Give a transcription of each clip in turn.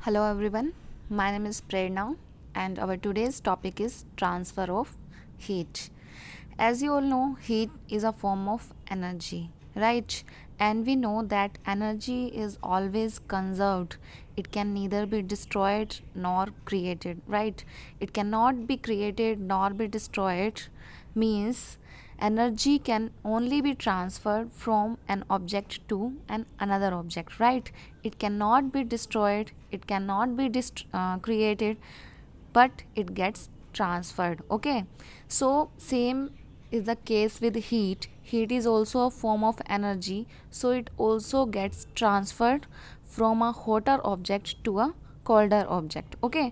Hello everyone, my name is Prerna and our today's topic is transfer of heat. As you all know, heat is a form of energy, right? And we know that energy is always conserved. It can neither be destroyed nor created, right? It cannot be created nor be destroyed, means energy can only be transferred from an object to another object, right? It cannot be destroyed, it cannot be created, but it gets transferred. Okay, so same is the case with heat is also a form of energy, so it also gets transferred from a hotter object to a colder object. Okay,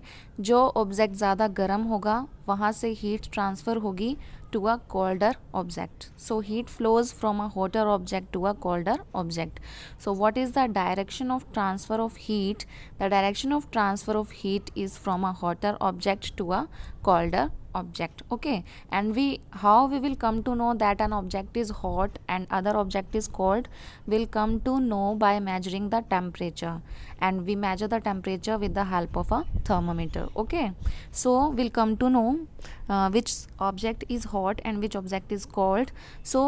जो object ज़्यादा गर्म होगा वहाँ से heat transfer होगी to a colder object. So heat flows from a hotter object to a colder object. So what is the direction of transfer of heat? The direction of transfer of heat is from a hotter object to a colder object. Okay, and how we will come to know that an object is hot and other object is cold? Will come to know by measuring the temperature, and we measure the temperature with the help of a thermometer. Okay, so we'll come to know which object is hot and which object is cold. So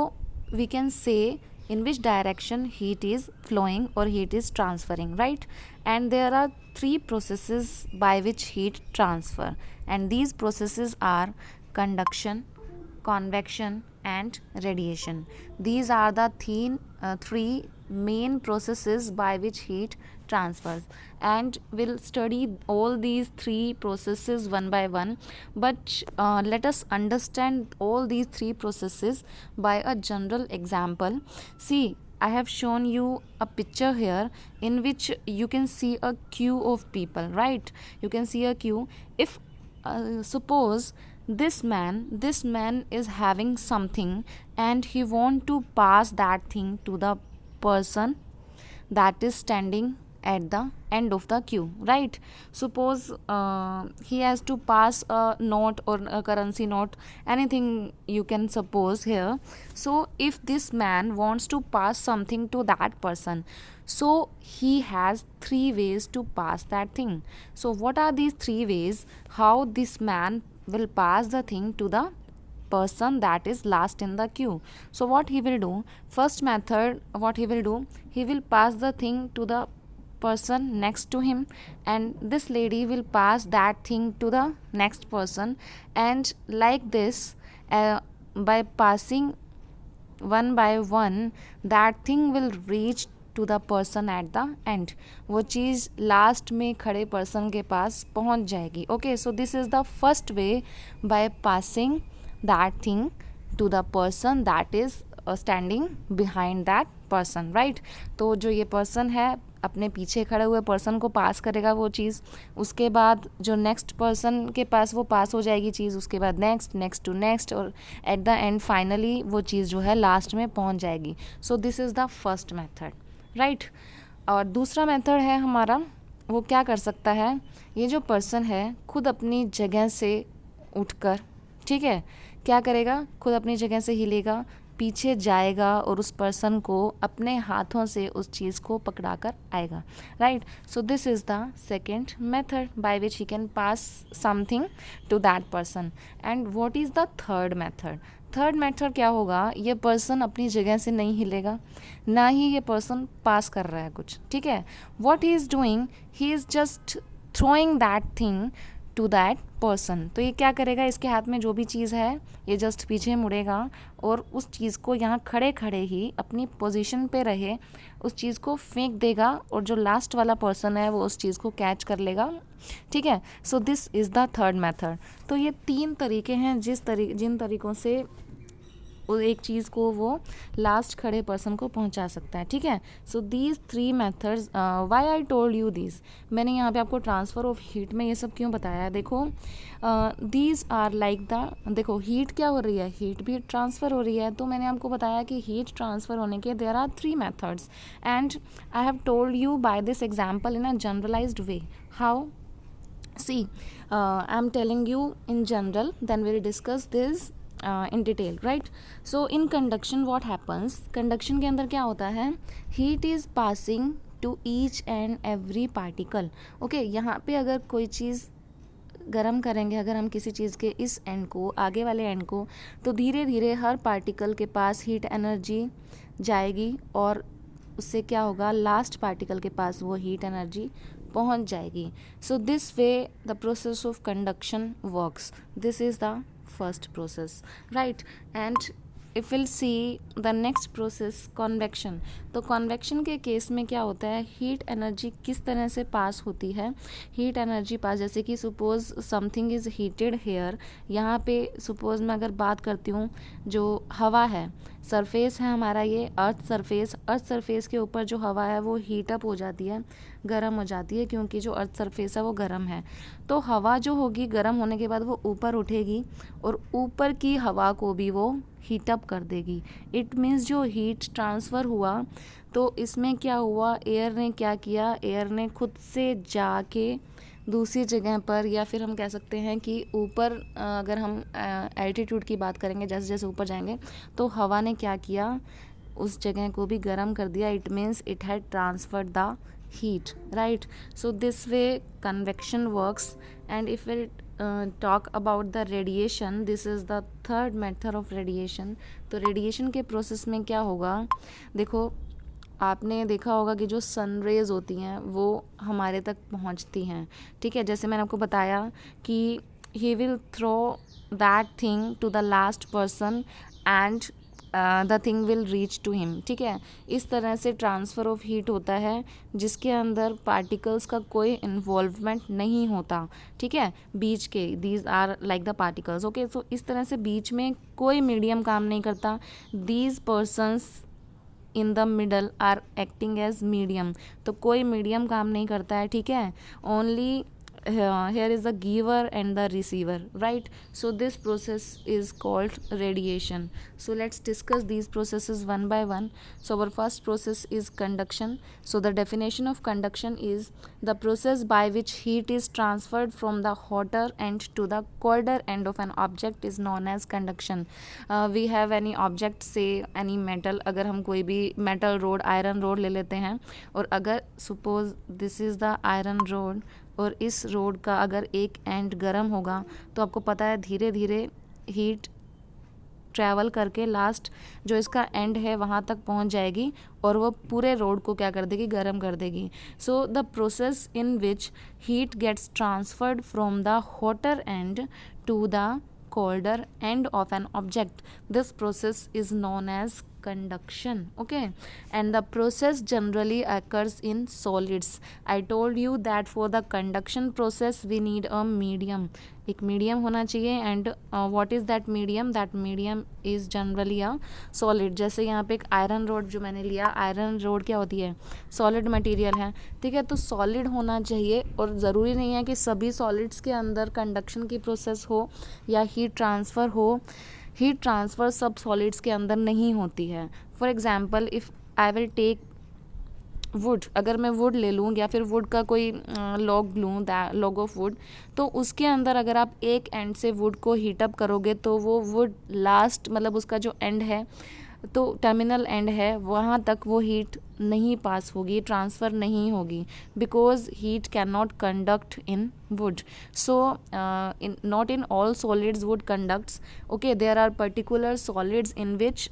we can say in which direction heat is flowing or heat is transferring, right? And there are three processes by which heat transfer, and these processes are conduction, convection and radiation. These are the three main processes by which heat transfers, and we'll study all these three processes one by one, but let us understand all these three processes by a general example. See, I have shown you a picture here in which you can see a queue of people, right? You can see a queue. If suppose this man is having something and he want to pass that thing to the person that is standing at the end of the queue, right? Suppose he has to pass a note or a currency note, anything you can suppose here. So if this man wants to pass something to that person, so he has three ways to pass that thing. So what are these three ways how this man will pass the thing to the person that is last in the queue? So what he will do, first method, what he will do, he will pass the thing to the person next to him, and this lady will pass that thing to the next person, and like this, by passing one by one, that thing will reach to the person at the end. वो चीज़ last में खड़े person के पास पहुंच जाएगी. Okay, so this is the first way by passing that thing to the person that is standing behind that person, right? तो जो ये person है अपने पीछे खड़े हुए पर्सन को पास करेगा वो चीज़, उसके बाद जो नेक्स्ट पर्सन के पास वो पास हो जाएगी चीज़, उसके बाद नेक्स्ट टू नेक्स्ट, और एट द एंड फाइनली वो चीज़ जो है लास्ट में पहुंच जाएगी. सो this is the first method, right? और दूसरा मेथड है हमारा, वो क्या कर सकता है, ये जो पर्सन है खुद अपनी जगह से उठकर, ठीक है, क्या करेगा, खुद अपनी जगह से हिलेगा, पीछे जाएगा और उस पर्सन को अपने हाथों से उस चीज़ को पकड़ा कर आएगा, right? So this is the second method by which he can pass something to that person. And what is the third method? Third method क्या होगा, ये पर्सन अपनी जगह से नहीं हिलेगा, ना ही ये पर्सन पास कर रहा है कुछ, ठीक है. What he is doing, he is just throwing that thing to that person. तो ये क्या करेगा, इसके हाथ में जो भी चीज़ है ये जस्ट पीछे मुड़ेगा और उस चीज़ को यहाँ खड़े खड़े ही अपनी पोजीशन पे रहे उस चीज़ को फेंक देगा, और जो लास्ट वाला पर्सन है वो उस चीज़ को कैच कर लेगा, ठीक है. सो this is the third method. तो ये तीन तरीके हैं जिन तरीक़ों से एक चीज़ को वो लास्ट खड़े पर्सन को पहुंचा सकता है, ठीक है. So these three methods, why I told you this, मैंने यहाँ पे आपको ट्रांसफ़र ऑफ हीट में ये सब क्यों बताया. देखो, दीज आर लाइक द, देखो हीट क्या हो रही है, हीट भी ट्रांसफ़र हो रही है. तो मैंने आपको बताया कि हीट ट्रांसफ़र होने के there are three methods, and I have told you by this example in a generalized way. How? See, I'm telling you in general, then we'll discuss this in detail, right? So in conduction what happens, conduction के अंदर क्या होता है, heat is passing to each and every particle. Okay, यहाँ पे अगर कोई चीज़ गरम करेंगे, अगर हम किसी चीज़ के इस एंड को, आगे वाले एंड को, तो धीरे धीरे हर पार्टिकल के पास हीट एनर्जी जाएगी और उससे क्या होगा, लास्ट पार्टिकल के पास वो हीट एनर्जी पहुंच जाएगी. So this way the process of conduction works. This is the first process, right. And if will see the next process, convection. तो कॉन्वेक्शन के केस में क्या होता है, हीट एनर्जी किस तरह से पास होती है. हीट एनर्जी पास, जैसे कि suppose something is heated here. यहाँ पे सपोज मैं अगर बात करती हूँ, जो हवा है, सरफेस है हमारा ये अर्थ सरफेस. अर्थ सरफेस के ऊपर जो हवा है वो हीट अप हो जाती है, गर्म हो जाती है, क्योंकि जो अर्थ सरफेस है वो गर्म है. तो हवा जो होगी गर्म होने के बाद वो ऊपर उठेगी और ऊपर की हवा को भी वो हीट अप कर देगी. इट मीन्स जो हीट ट्रांसफ़र हुआ, तो इसमें क्या हुआ, एयर ने क्या किया, एयर ने खुद से जाके दूसरी जगह पर, या फिर हम कह सकते हैं कि ऊपर, अगर हम एल्टीट्यूड की बात करेंगे, जैसे जैसे ऊपर जाएंगे तो हवा ने क्या किया, उस जगह को भी गर्म कर दिया. It means it had transferred the heat, right. So this way convection works. And if we talk about the radiation, this is the third method of radiation. तो रेडिएशन के प्रोसेस में क्या होगा, देखो आपने देखा होगा कि जो सन रेज होती हैं वो हमारे तक पहुंचती हैं, ठीक है. जैसे मैंने आपको बताया कि he will throw that thing to the last person and the thing will reach to him, ठीक है. इस तरह से ट्रांसफ़र ऑफ हीट होता है जिसके अंदर पार्टिकल्स का कोई इन्वॉल्वमेंट नहीं होता, ठीक है, बीच के. These are like the particles, okay. तो इस तरह से बीच में कोई मीडियम काम नहीं करता. These persons in the middle are acting as medium. तो कोई मीडियम काम नहीं करता है, ठीक है. Only here is the giver and the receiver, right. So this process is called radiation. So let's discuss these processes one by one. So our first process is conduction. So the definition of conduction is the process by which heat is transferred from the hotter end to the colder end of an object is known as conduction. We have any object, say any metal. अगर हम कोई भी metal rod, iron rod ले लेते हैं, और अगर suppose this is the iron rod, और इस रोड का अगर एक एंड गर्म होगा, तो आपको पता है धीरे धीरे हीट ट्रैवल करके लास्ट जो इसका एंड है वहाँ तक पहुँच जाएगी और वो पूरे रोड को क्या कर देगी, गर्म कर देगी. So the process in which heat gets transferred from the hotter end to the colder end of an object, this process is known as conduction, okay. And the process generally occurs in solids. I told you that for the conduction process we need a medium. एक medium होना चाहिए. And what is that medium, that medium is generally a solid. जैसे यहाँ पे एक iron rod जो मैंने लिया, आयरन रोड क्या होती है, सॉलिड मटेरियल है, ठीक है. तो सॉलिड होना चाहिए, और ज़रूरी नहीं है कि सभी सॉलिड्स के अंदर कंडक्शन की प्रोसेस हो या हीट ट्रांसफ़र हो. हीट ट्रांसफ़र सब सॉलिड्स के अंदर नहीं होती है. For example if I will take wood, अगर मैं वुड ले लूँ या फिर वुड का कोई लॉग लूँ, लॉग ऑफ वुड, तो उसके अंदर अगर आप एक एंड से वुड को हीटअप करोगे तो वो वुड लास्ट, मतलब उसका जो एंड है, तो टर्मिनल एंड है, वहाँ तक वो हीट नहीं पास होगी, ट्रांसफ़र नहीं होगी, because heat can not conduct in wood. So in not in all solids wood conducts, okay. There are particular solids in which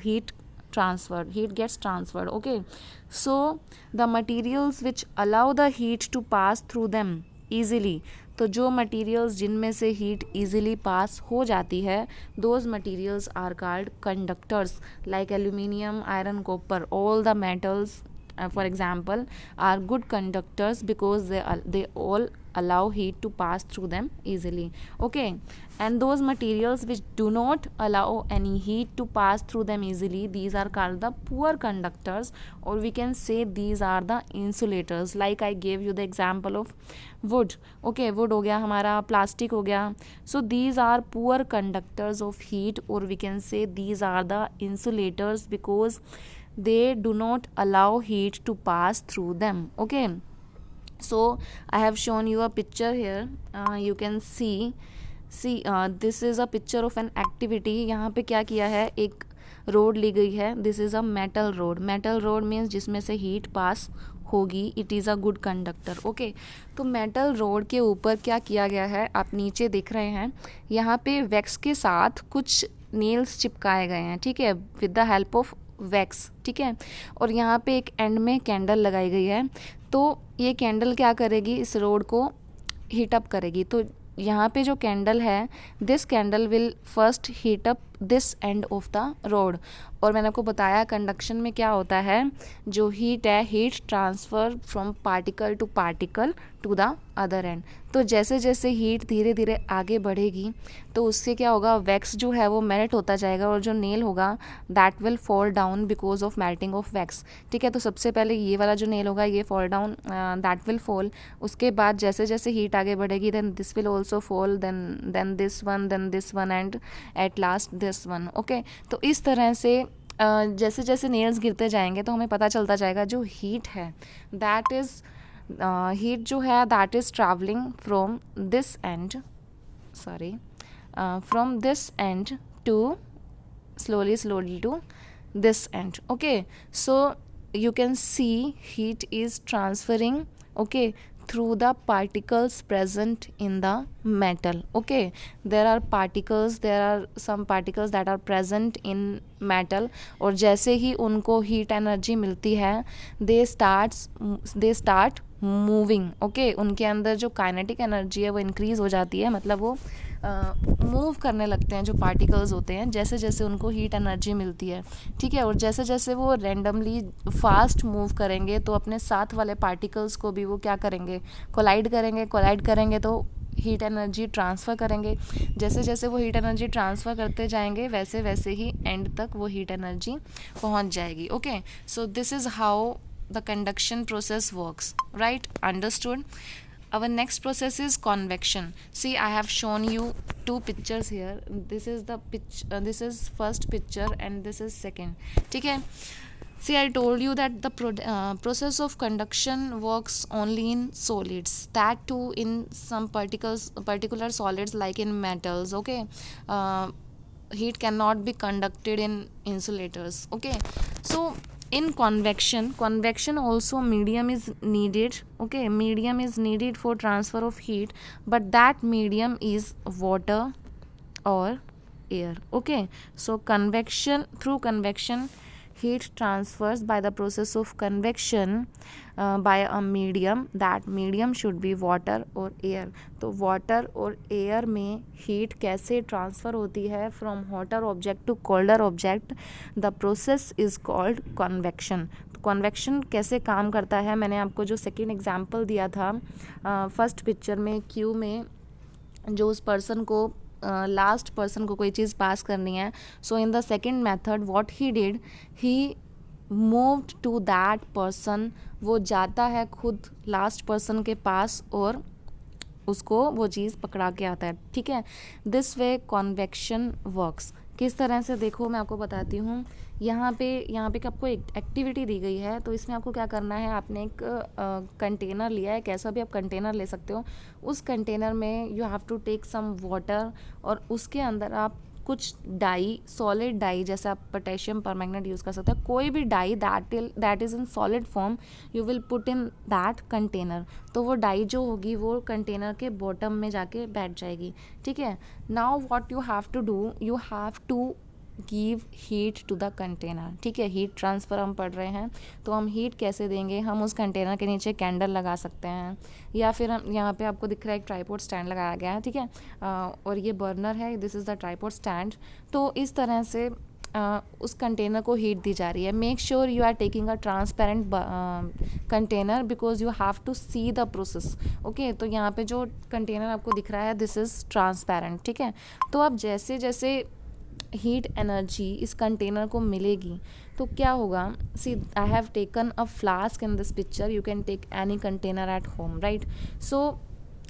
heat gets transferred, okay. So the materials which allow the heat to pass through them easily, तो जो materials जिनमें से heat easily pass हो जाती है, those materials are called conductors, like aluminium, iron, copper. All the metals for example are good conductors because they all allow heat to pass through them easily, okay. And those materials which do not allow any heat to pass through them easily, these are called the poor conductors, or we can say these are the insulators. Like I gave you the example of wood, okay. wood हो गया हमारा, plastic हो गया. So these are poor conductors of heat, or we can say these are the insulators because they do not allow heat to pass through them, okay. So I have shown you a picture here. You can see this is a picture of an activity. यहाँ पे क्या किया है, एक road ली गई है. This is a metal road. Metal road means जिसमें से हीट पास होगी it is a good conductor. Okay, तो मेटल रोड के ऊपर क्या किया गया है, आप नीचे देख रहे हैं, यहाँ पे वैक्स के साथ कुछ नेल्स चिपकाए गए हैं, ठीक है, with the help of wax, ठीक है। और यहाँ पे एक एंड में कैंडल लगाई गई है, तो ये कैंडल क्या करेगी, इस रोड को हीट अप करेगी। तो यहाँ पे जो कैंडल है, this candle will first heat up this end of the road. और मैंने आपको बताया कंडक्शन में क्या होता है, जो हीट है, heat transfer from particle to the other end. तो जैसे जैसे हीट धीरे धीरे आगे बढ़ेगी तो उससे क्या होगा, वैक्स जो है वो मेल्ट होता जाएगा और जो नेल होगा that will fall down because of melting of wax, ठीक है। तो सबसे पहले ये वाला जो नेल होगा ये fall down, that will fall. उसके बाद जैसे जैसे हीट आगे बढ़ेगी then this will also fall, then this one and at last this one. Okay, तो इस तरह से जैसे जैसे नेल्स गिरते जाएंगे तो हमें पता चलता जाएगा जो हीट है दैट इज़ हीट जो है that is travelling from this end from this end to slowly to this end. Okay, so you can see heat is transferring, okay, through the particles present in the metal. Okay, there are some particles that are present in metal, और जैसे ही उनको heat energy मिलती है they start moving. Okay, उनके अंदर जो kinetic energy है वो इंक्रीज़ हो जाती है, मतलब वो मूव करने लगते हैं जो पार्टिकल्स होते हैं जैसे जैसे उनको हीट एनर्जी मिलती है, ठीक है। और जैसे जैसे वो रैंडमली फास्ट मूव करेंगे तो अपने साथ वाले पार्टिकल्स को भी वो क्या करेंगे, कोलाइड करेंगे तो हीट एनर्जी ट्रांसफ़र करेंगे। जैसे जैसे वो हीट एनर्जी ट्रांसफ़र करते जाएंगे वैसे वैसे ही एंड तक वो हीट एनर्जी पहुंच जाएगी। Okay, so this is how the conduction process works, right? Understood? Our next process is convection. See, I have shown you two pictures here. This is the this is first picture and this is second, ठीक है। See, I told you that the process of conduction works only in solids, that too in some particular solids like in metals. Okay, heat cannot be conducted in insulators. Okay, so in convection also medium is needed. Okay, medium is needed for transfer of heat, but that medium is water or air. Okay, so through convection heat transfers by the process of convection by a medium, that medium should be water or air. तो water और air में heat कैसे transfer होती है from hotter object to colder object, the process is called convection. तो convection कैसे काम करता है, मैंने आपको जो सेकेंड एग्जाम्पल दिया था फर्स्ट पिक्चर में, क्यू में जो उस पर्सन को लास्ट पर्सन को कोई चीज़ पास करनी है, so in the second method what he did, he moved to that person, वो जाता है खुद लास्ट पर्सन के पास और उसको वो चीज़ पकड़ा के आता है, ठीक है। This way convection works. किस तरह से, देखो मैं आपको बताती हूँ। यहाँ पे आपको एक एक्टिविटी दी गई है, तो इसमें आपको क्या करना है, आपने एक कंटेनर लिया है, कैसा भी आप कंटेनर ले सकते हो। उस कंटेनर में you have to take some water और उसके अंदर आप कुछ डाई, सॉलिड डाई, जैसे आप पोटेशियम परमैंगनेट यूज़ कर सकते हैं, कोई भी dye that is in solid form you will put in that container. तो वो डाई जो होगी वो कंटेनर के बॉटम में जाके बैठ जाएगी, ठीक है। Now what you have to do, you have to give heat to the container, ठीक है। हीट ट्रांसफ़र हम पढ़ रहे हैं, तो हम हीट कैसे देंगे, हम उस कंटेनर के नीचे कैंडल लगा सकते हैं, या फिर हम यहाँ पे आपको दिख रहा है एक ट्राइपॉड स्टैंड लगाया गया है, ठीक है, और ये बर्नर है, this is the tripod stand. तो इस तरह से उस कंटेनर को हीट दी जा रही है। Make sure you are taking a transparent container because you have to see the process. Okay, तो यहाँ पे जो कंटेनर आपको दिख रहा है दिस इज़ ट्रांसपेरेंट, ठीक है। तो अब जैसे जैसे हीट एनर्जी इस कंटेनर को मिलेगी तो क्या होगा, see I have taken a flask in this picture, you can take any container at home, right. So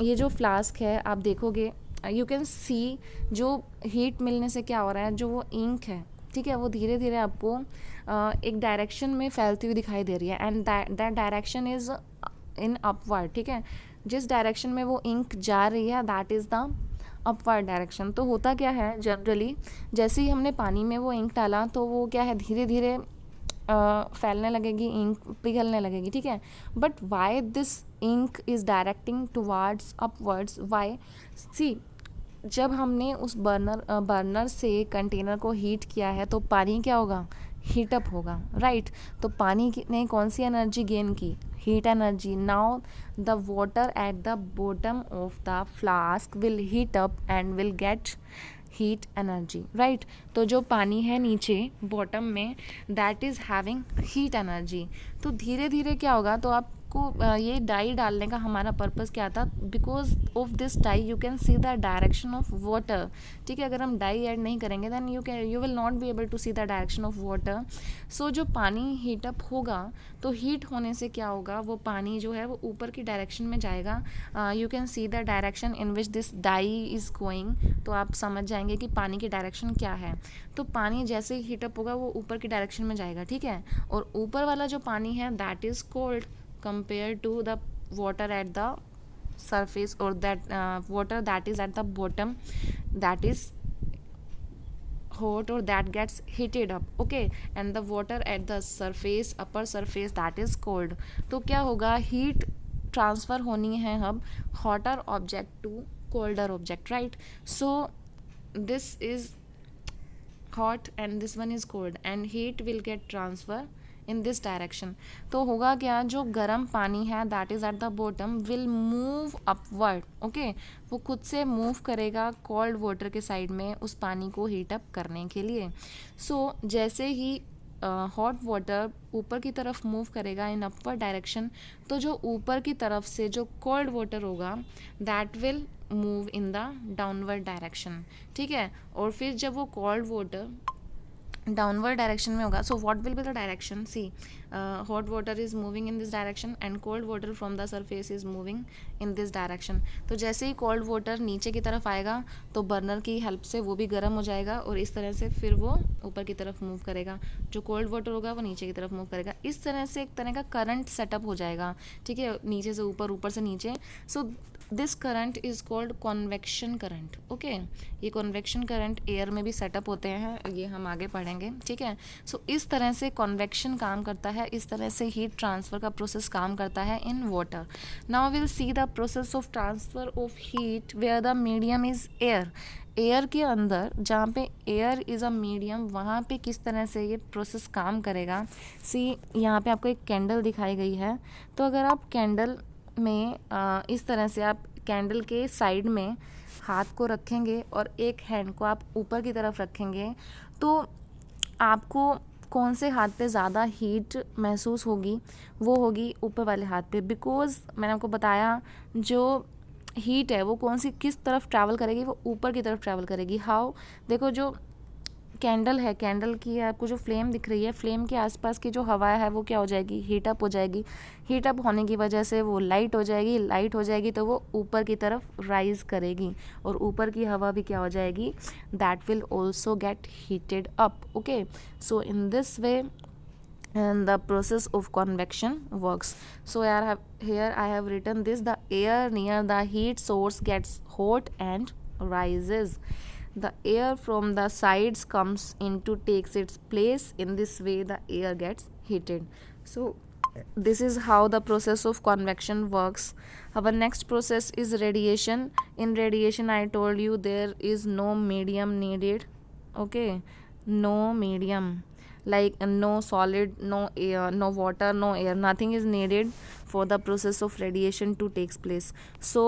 ये जो फ्लास्क है आप देखोगे, यू कैन सी जो हीट मिलने से क्या हो रहा है, जो वो इंक है, ठीक है, वो धीरे धीरे आपको एक डायरेक्शन में फैलती हुई दिखाई दे रही है, and that direction is in upward, ठीक है। जिस डायरेक्शन में वो इंक जा रही है that is the upward direction. तो होता क्या है, जनरली जैसे ही हमने पानी में वो इंक डाला तो वो क्या है, धीरे धीरे फैलने लगेगी, इंक पिघलने लगेगी, ठीक है. But why this ink is directing towards upwards, why? See, जब हमने उस बर्नर से कंटेनर को हीट किया है तो पानी क्या होगा, हीटअप होगा, राइट. तो पानी ने कौन सी एनर्जी गेन की, heat energy. Now the water at the bottom of the flask will heat up and will get heat energy, right. तो जो पानी है नीचे बॉटम में, that is having heat energy. तो धीरे धीरे क्या होगा, तो आपको ये डाई डालने का हमारा पर्पस क्या था, because of this dye you can see the direction of water, ठीक है. अगर हम डाई ऐड नहीं करेंगे then you will not be able to see the direction of water. So जो पानी हीटअप होगा तो हीट होने से क्या होगा, वो पानी जो है वो ऊपर की डायरेक्शन में जाएगा. You can see the direction in which this dye is going. तो आप समझ जाएंगे कि पानी की डायरेक्शन क्या है. तो पानी जैसे ही हीटअप होगा वो ऊपर की डायरेक्शन में जाएगा, ठीक है. और ऊपर वाला जो पानी है that is cold compared to the water at the surface, or that water that is at the bottom, that is hot or that gets heated up, okay. And the water at the surface, upper surface, that is cold. तो क्या होगा, heat transfer होनी है अब hotter object to colder object, right. So this is hot and this one is cold and heat will get transfer in this direction. तो होगा क्या, जो गर्म पानी है that is at the bottom will move upward, okay. वो खुद से मूव करेगा कोल्ड वाटर के साइड में उस पानी को हीट अप करने के लिए. सो जैसे ही हॉट वाटर ऊपर की तरफ मूव करेगा इन अपवर्ड डायरेक्शन, तो जो ऊपर की तरफ से जो कोल्ड वाटर होगा that will move in the downward direction, ठीक है. और फिर जब वो कोल्ड वाटर डाउनवर्ड डायरेक्शन में होगा, so what will be the direction, see hot water is moving in this direction and cold water from the surface is moving in this direction. तो जैसे ही कोल्ड वाटर नीचे की तरफ आएगा तो burner की हेल्प से वो भी गर्म हो जाएगा और इस तरह से फिर वो ऊपर की तरफ मूव करेगा. जो कोल्ड वाटर होगा वो नीचे की तरफ मूव करेगा. इस तरह से एक तरह का करंट सेटअप हो जाएगा, ठीक है, नीचे से ऊपर, ऊपर से नीचे. So this current is called convection current, okay. ये कॉन्वेक्शन करंट एयर में भी सेटअप होते हैं, ये हम आगे पढ़ेंगे, ठीक है. सो इस तरह से कॉन्वेक्शन काम करता है, इस तरह से हीट ट्रांसफ़र का प्रोसेस काम करता है in water. Now will see the process of transfer of heat where the medium is air. Air के अंदर जहाँ पे एयर इज़ अ मीडियम, वहाँ पे किस तरह से ये प्रोसेस काम करेगा. सी, यहाँ पे आपको एक कैंडल दिखाई गई है. तो अगर आप कैंडल में इस तरह से आप कैंडल के साइड में हाथ को रखेंगे और एक हैंड को आप ऊपर की तरफ रखेंगे, तो आपको कौन से हाथ पे ज़्यादा हीट महसूस होगी, वो होगी ऊपर वाले हाथ पे. बिकॉज़ मैंने आपको बताया जो हीट है वो कौन सी किस तरफ ट्रैवल करेगी, वो ऊपर की तरफ ट्रैवल करेगी. हाउ, देखो जो कैंडल है, कैंडल की आपको जो फ्लेम दिख रही है, फ्लेम के आसपास की जो हवा है वो क्या हो जाएगी, हीटअप हो जाएगी. हीटअप होने की वजह से वो लाइट हो जाएगी, लाइट हो जाएगी तो वो ऊपर की तरफ राइज करेगी और ऊपर की हवा भी क्या हो जाएगी, that will also get heated up, okay. So in this way and the process of convection works. So here I have written this: the air near the heat source gets hot and rises. The air from the sides comes in to takes its place. In this way the air gets heated. So this is how the process of convection works. Our next process is radiation. In radiation I told you there is no medium needed, okay, no medium, like no solid, no air, no water, no air, nothing is needed for the process of radiation to takes place. So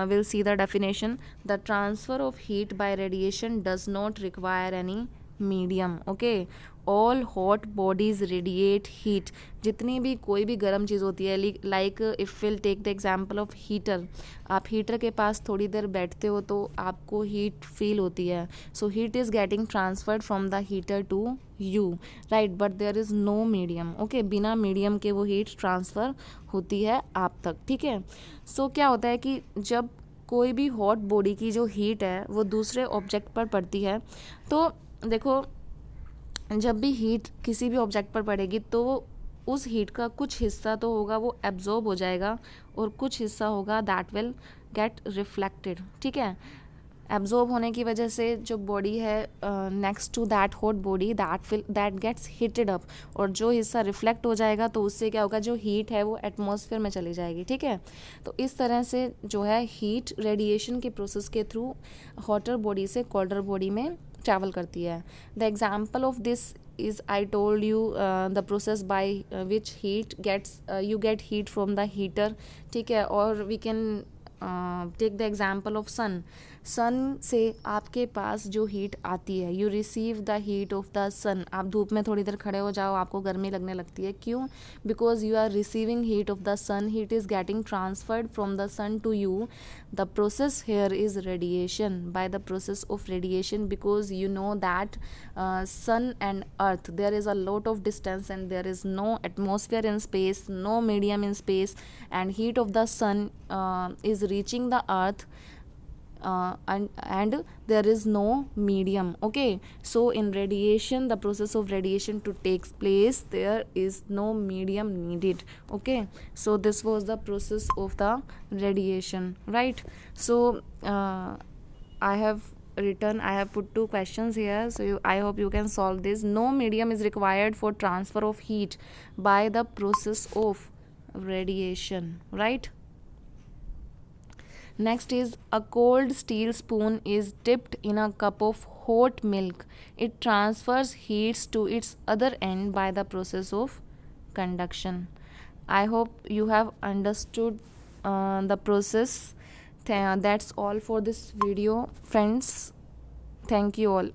we'll see the definition. The transfer of heat by radiation does not require any medium, okay. All hot bodies radiate heat. जितनी भी कोई भी गर्म चीज़ होती है, like if will take the example of heater. आप heater के पास थोड़ी देर बैठते हो तो आपको हीट फील होती है. So heat is getting transferred from the heater to you, right, but there is no medium, okay. बिना मीडियम के वो हीट ट्रांसफ़र होती है आप तक, ठीक है. सो क्या होता है कि जब कोई भी हॉट बॉडी की जो हीट है वो दूसरे ऑब्जेक्ट पर पड़ती है, तो देखो जब भी हीट किसी भी ऑब्जेक्ट पर पड़ेगी तो वो उस हीट का कुछ हिस्सा तो होगा वो एब्जॉर्ब हो जाएगा और कुछ हिस्सा होगा दैट विल गेट रिफ्लेक्टेड, ठीक है. एब्जॉर्ब होने की वजह से जो बॉडी है next to that hot body that gets heated up, और जो हिस्सा रिफ्लेक्ट हो जाएगा तो उससे क्या होगा, जो हीट है वो एटमॉस्फेयर में चली जाएगी, ठीक है। तो इस तरह से जो है हीट रेडिएशन के प्रोसेस के थ्रू हॉटर बॉडी से कोल्डर बॉडी में ट्रैवल करती है। The example of this is I told you the process by which heat gets you get heat from the heater, ठीक है। और we can take the example of sun. सन से आपके पास जो हीट आती है, you receive the heat of the sun. आप धूप में थोड़ी देर खड़े हो जाओ, आपको गर्मी लगने लगती है, क्यों? Because you are receiving heat of the sun, heat is getting transferred from the sun to you. The process here is radiation, by the process of radiation, because you know that sun and earth, there is a lot of distance and there is no atmosphere in space, no medium in space, and heat of the sun is reaching the earth, and there is no medium. Okay, so in radiation, the process of radiation to takes place, there is no medium needed. Okay, so this was the process of the radiation, right? So I have put two questions here, so I hope you can solve this. No medium is required for transfer of heat by the process of radiation, right? Next is, a cold steel spoon is dipped in a cup of hot milk. It transfers heat to its other end by the process of conduction. I hope you have understood the process. That's all for this video, friends. Thank you all.